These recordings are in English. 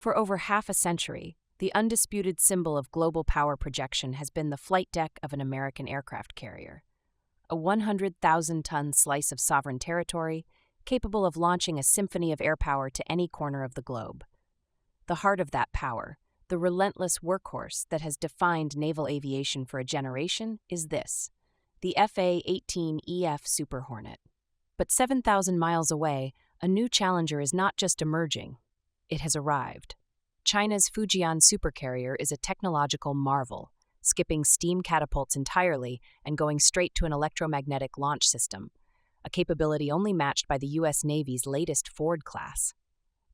For over half a century, the undisputed symbol of global power projection has been the flight deck of an American aircraft carrier, a 100,000-ton slice of sovereign territory capable of launching a symphony of air power to any corner of the globe. The heart of that power, the relentless workhorse that has defined naval aviation for a generation, is this: the A-18E Super Hornet. But 7,000 miles away, a new challenger is not just emerging, it has arrived. China's Fujian supercarrier is a technological marvel, skipping steam catapults entirely and going straight to an electromagnetic launch system, a capability only matched by the U.S. Navy's latest Ford-class.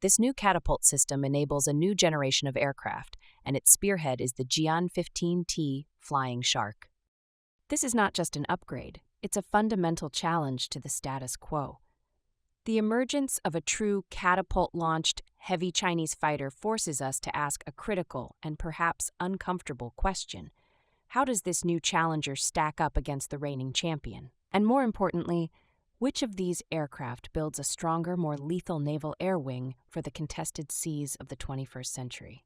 This new catapult system enables a new generation of aircraft, and its spearhead is the J-15T Flying Shark. This is not just an upgrade, it's a fundamental challenge to the status quo. The emergence of a true catapult-launched, heavy Chinese fighter forces us to ask a critical and perhaps uncomfortable question. How does this new challenger stack up against the reigning champion? And more importantly, which of these aircraft builds a stronger, more lethal naval air wing for the contested seas of the 21st century?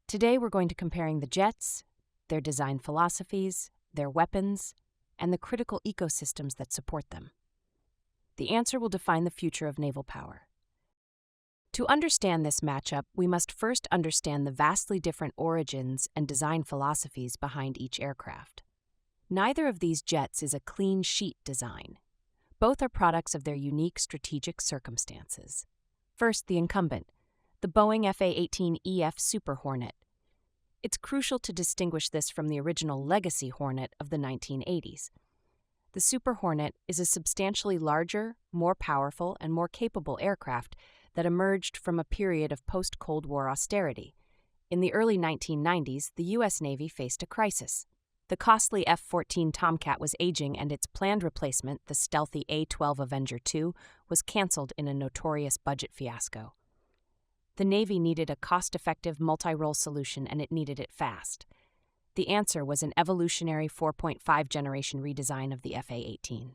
Today we're going to comparing the jets, their design philosophies, their weapons, and the critical ecosystems that support them. The answer will define the future of naval power. To understand this matchup, we must first understand the vastly different origins and design philosophies behind each aircraft. Neither of these jets is a clean sheet design. Both are products of their unique strategic circumstances. First, the incumbent, the Boeing F/A-18E Super Hornet. It's crucial to distinguish this from the original Legacy Hornet of the 1980s. The Super Hornet is a substantially larger, more powerful, and more capable aircraft that emerged from a period of post-Cold War austerity. In the early 1990s, the U.S. Navy faced a crisis. The costly F-14 Tomcat was aging, and its planned replacement, the stealthy A-12 Avenger II, was canceled in a notorious budget fiasco. The Navy needed a cost-effective multi-role solution, and it needed it fast. The answer was an evolutionary 4.5 generation redesign of the F/A-18.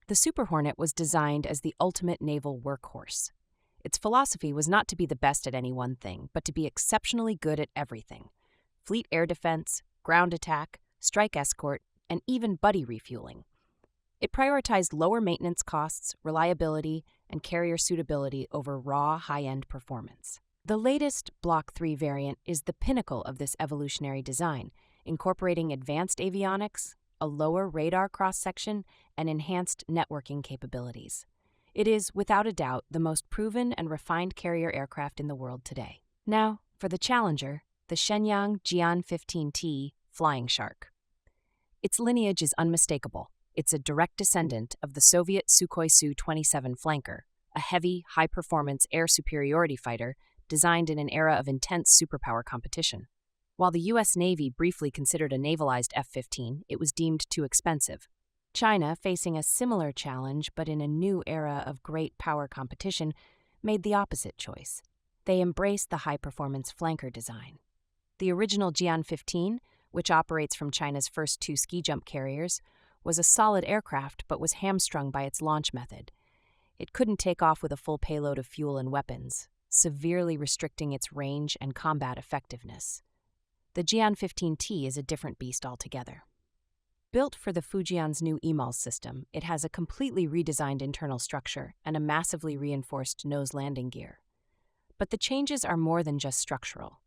The Super Hornet was designed as the ultimate naval workhorse. Its philosophy was not to be the best at any one thing, but to be exceptionally good at everything: fleet air defense, ground attack, strike escort, and even buddy refueling. It prioritized lower maintenance costs, reliability, and carrier suitability over raw, high-end performance. The latest Block 3 variant is the pinnacle of this evolutionary design, incorporating advanced avionics, a lower radar cross-section, and enhanced networking capabilities. It is, without a doubt, the most proven and refined carrier aircraft in the world today. Now, for the challenger, the Shenyang J-15T Flying Shark. Its lineage is unmistakable. It's a direct descendant of the Soviet Sukhoi Su-27 Flanker, a heavy, high-performance air superiority fighter designed in an era of intense superpower competition. While the U.S. Navy briefly considered a navalized F-15, it was deemed too expensive. China, facing a similar challenge but in a new era of great power competition, made the opposite choice. They embraced the high-performance flanker design. The original Jian-15, which operates from China's first two ski-jump carriers, was a solid aircraft but was hamstrung by its launch method. It couldn't take off with a full payload of fuel and weapons, severely restricting its range and combat effectiveness. The J-15T is a different beast altogether. Built for the Fujian's new EMALS system, it has a completely redesigned internal structure and a massively reinforced nose landing gear. But the changes are more than just structural.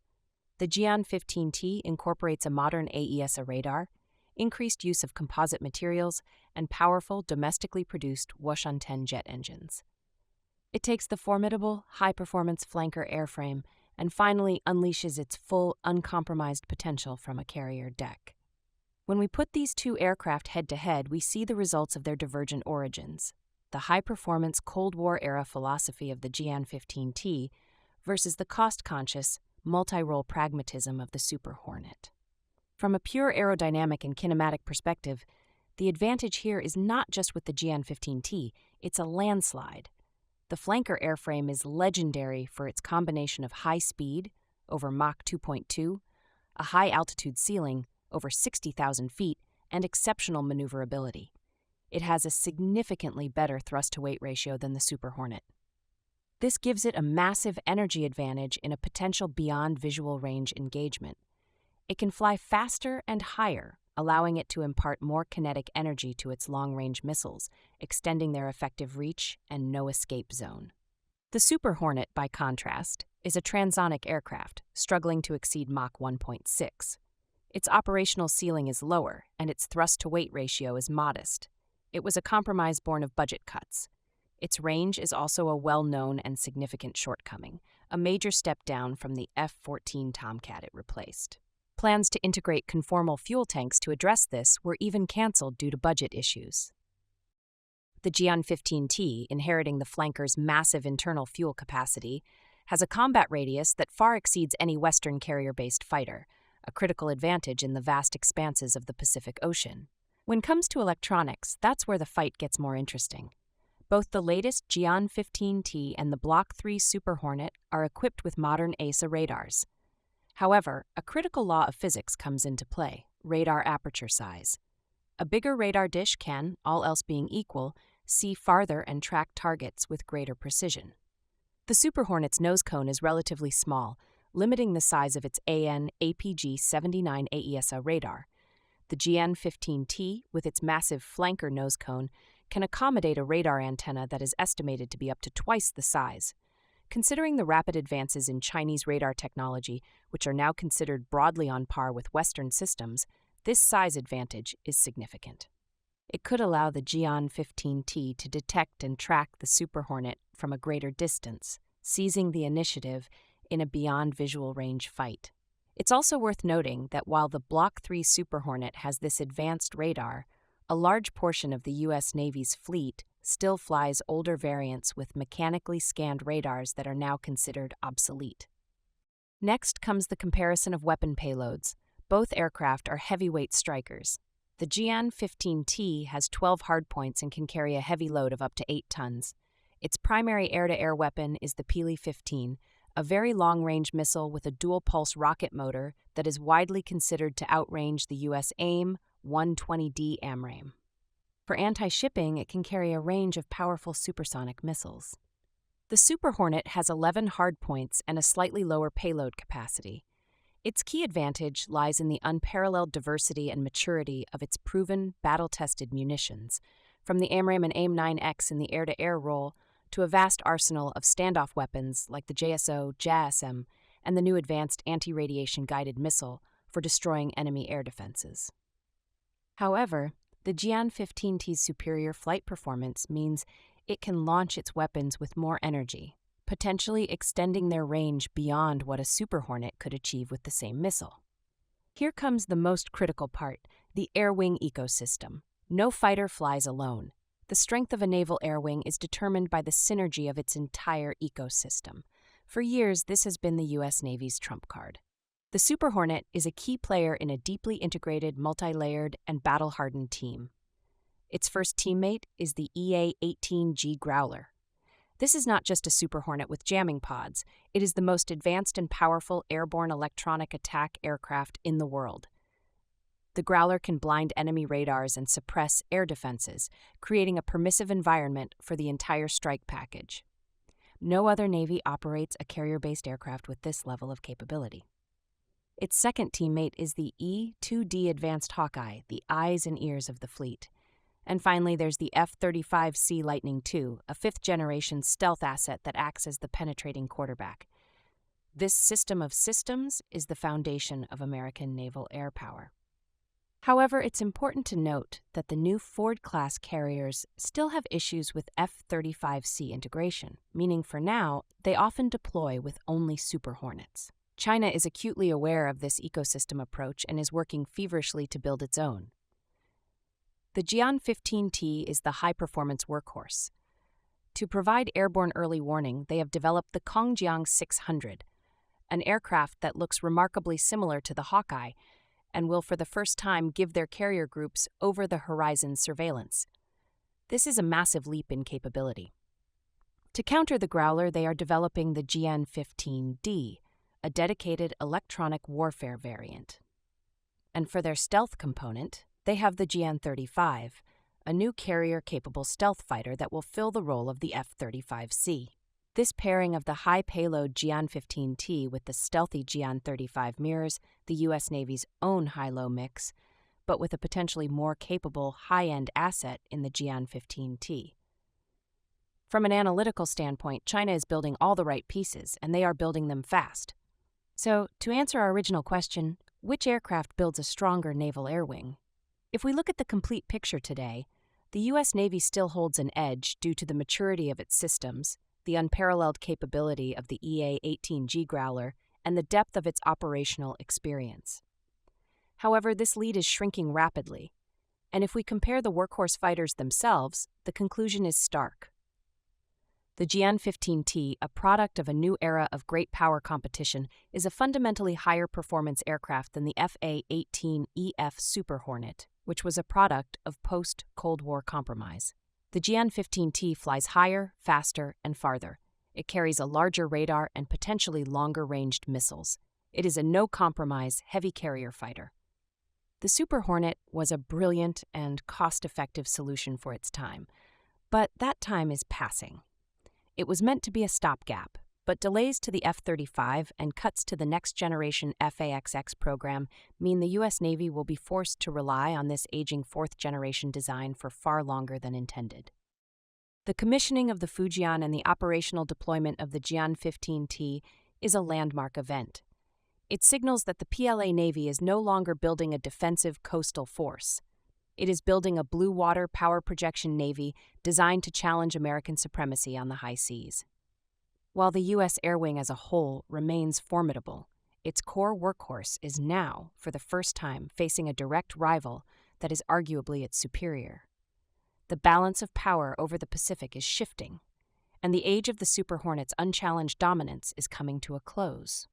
The J-15T incorporates a modern AESA radar, increased use of composite materials, and powerful, domestically produced Wushan-10 jet engines. It takes the formidable, high-performance flanker airframe and finally unleashes its full, uncompromised potential from a carrier deck. When we put these two aircraft head-to-head, we see the results of their divergent origins: the high-performance Cold War-era philosophy of the J-15T versus the cost-conscious, multi-role pragmatism of the Super Hornet. From a pure aerodynamic and kinematic perspective, the advantage here is not just with the J-15T, it's a landslide. The flanker airframe is legendary for its combination of high speed, over Mach 2.2, a high-altitude ceiling, over 60,000 feet, and exceptional maneuverability. It has a significantly better thrust-to-weight ratio than the Super Hornet. This gives it a massive energy advantage in a potential beyond visual range engagement. It can fly faster and higher, allowing it to impart more kinetic energy to its long-range missiles, extending their effective reach and no-escape zone. The Super Hornet, by contrast, is a transonic aircraft, struggling to exceed Mach 1.6. Its operational ceiling is lower, and its thrust-to-weight ratio is modest. It was a compromise born of budget cuts. Its range is also a well-known and significant shortcoming, a major step down from the F-14 Tomcat it replaced. Plans to integrate conformal fuel tanks to address this were even canceled due to budget issues. The J-15T, inheriting the flanker's massive internal fuel capacity, has a combat radius that far exceeds any Western carrier-based fighter, a critical advantage in the vast expanses of the Pacific Ocean. When it comes to electronics, that's where the fight gets more interesting. Both the latest J-15T and the Block 3 Super Hornet are equipped with modern AESA radars. However, a critical law of physics comes into play: radar aperture size. A bigger radar dish can, all else being equal, see farther and track targets with greater precision. The Super Hornet's nose cone is relatively small, limiting the size of its AN/APG-79 AESA radar. The J-15T, with its massive flanker nose cone, can accommodate a radar antenna that is estimated to be up to twice the size. Considering the rapid advances in Chinese radar technology, which are now considered broadly on par with Western systems, this size advantage is significant. It could allow the J-15T to detect and track the Super Hornet from a greater distance, seizing the initiative in a beyond visual range fight. It's also worth noting that while the Block 3 Super Hornet has this advanced radar, a large portion of the U.S. Navy's fleet still flies older variants with mechanically scanned radars that are now considered obsolete. Next comes the comparison of weapon payloads. Both aircraft are heavyweight strikers. The J-15T has 12 hardpoints and can carry a heavy load of up to 8 tons. Its primary air-to-air weapon is the Pili-15, a very long-range missile with a dual-pulse rocket motor that is widely considered to outrange the U.S. AIM-120D AMRAAM. For anti-shipping, it can carry a range of powerful supersonic missiles. The Super Hornet has 11 hardpoints and a slightly lower payload capacity. Its key advantage lies in the unparalleled diversity and maturity of its proven, battle-tested munitions, from the AMRAAM and AIM-9X in the air-to-air role to a vast arsenal of standoff weapons like the JSO, JASM, and the new advanced anti-radiation guided missile for destroying enemy air defenses. However, the J-15T's superior flight performance means it can launch its weapons with more energy, potentially extending their range beyond what a Super Hornet could achieve with the same missile. Here comes the most critical part: the air-wing ecosystem. No fighter flies alone. The strength of a naval air wing is determined by the synergy of its entire ecosystem. For years, this has been the U.S. Navy's trump card. The Super Hornet is a key player in a deeply integrated, multi-layered, and battle-hardened team. Its first teammate is the A-18G Growler. This is not just a Super Hornet with jamming pods. It is the most advanced and powerful airborne electronic attack aircraft in the world. The Growler can blind enemy radars and suppress air defenses, creating a permissive environment for the entire strike package. No other Navy operates a carrier-based aircraft with this level of capability. Its second teammate is the E-2D Advanced Hawkeye, the eyes and ears of the fleet. And finally, there's the F-35C Lightning II, a fifth-generation stealth asset that acts as the penetrating quarterback. This system of systems is the foundation of American naval air power. However, it's important to note that the new Ford-class carriers still have issues with F-35C integration, meaning for now, they often deploy with only Super Hornets. China is acutely aware of this ecosystem approach and is working feverishly to build its own. The J-15T is the high-performance workhorse. To provide airborne early warning, they have developed the Kongjiang 600, an aircraft that looks remarkably similar to the Hawkeye and will for the first time give their carrier groups over-the-horizon surveillance. This is a massive leap in capability. To counter the Growler, they are developing the J-15D, a dedicated electronic warfare variant. And for their stealth component, they have the J-35, a new carrier-capable stealth fighter that will fill the role of the F-35C. This pairing of the high-payload J-15T with the stealthy J-35 mirrors the U.S. Navy's own high-low mix, but with a potentially more capable high-end asset in the J-15T. From an analytical standpoint, China is building all the right pieces, and they are building them fast. So, to answer our original question, which aircraft builds a stronger naval air wing? If we look at the complete picture today, the U.S. Navy still holds an edge due to the maturity of its systems, the unparalleled capability of the A-18G Growler, and the depth of its operational experience. However, this lead is shrinking rapidly, and if we compare the workhorse fighters themselves, the conclusion is stark. The J-15T, a product of a new era of great power competition, is a fundamentally higher performance aircraft than the A-18E Super Hornet, which was a product of post-Cold War compromise. The J-15T flies higher, faster, and farther. It carries a larger radar and potentially longer-ranged missiles. It is a no-compromise, heavy carrier fighter. The Super Hornet was a brilliant and cost-effective solution for its time, but that time is passing. It was meant to be a stopgap, but delays to the F-35 and cuts to the next-generation F/A-XX program mean the U.S. Navy will be forced to rely on this aging fourth-generation design for far longer than intended. The commissioning of the Fujian and the operational deployment of the J-15T is a landmark event. It signals that the PLA Navy is no longer building a defensive coastal force. It is building a blue-water power projection navy designed to challenge American supremacy on the high seas. While the U.S. air wing as a whole remains formidable, its core workhorse is now, for the first time, facing a direct rival that is arguably its superior. The balance of power over the Pacific is shifting, and the age of the Super Hornet's unchallenged dominance is coming to a close.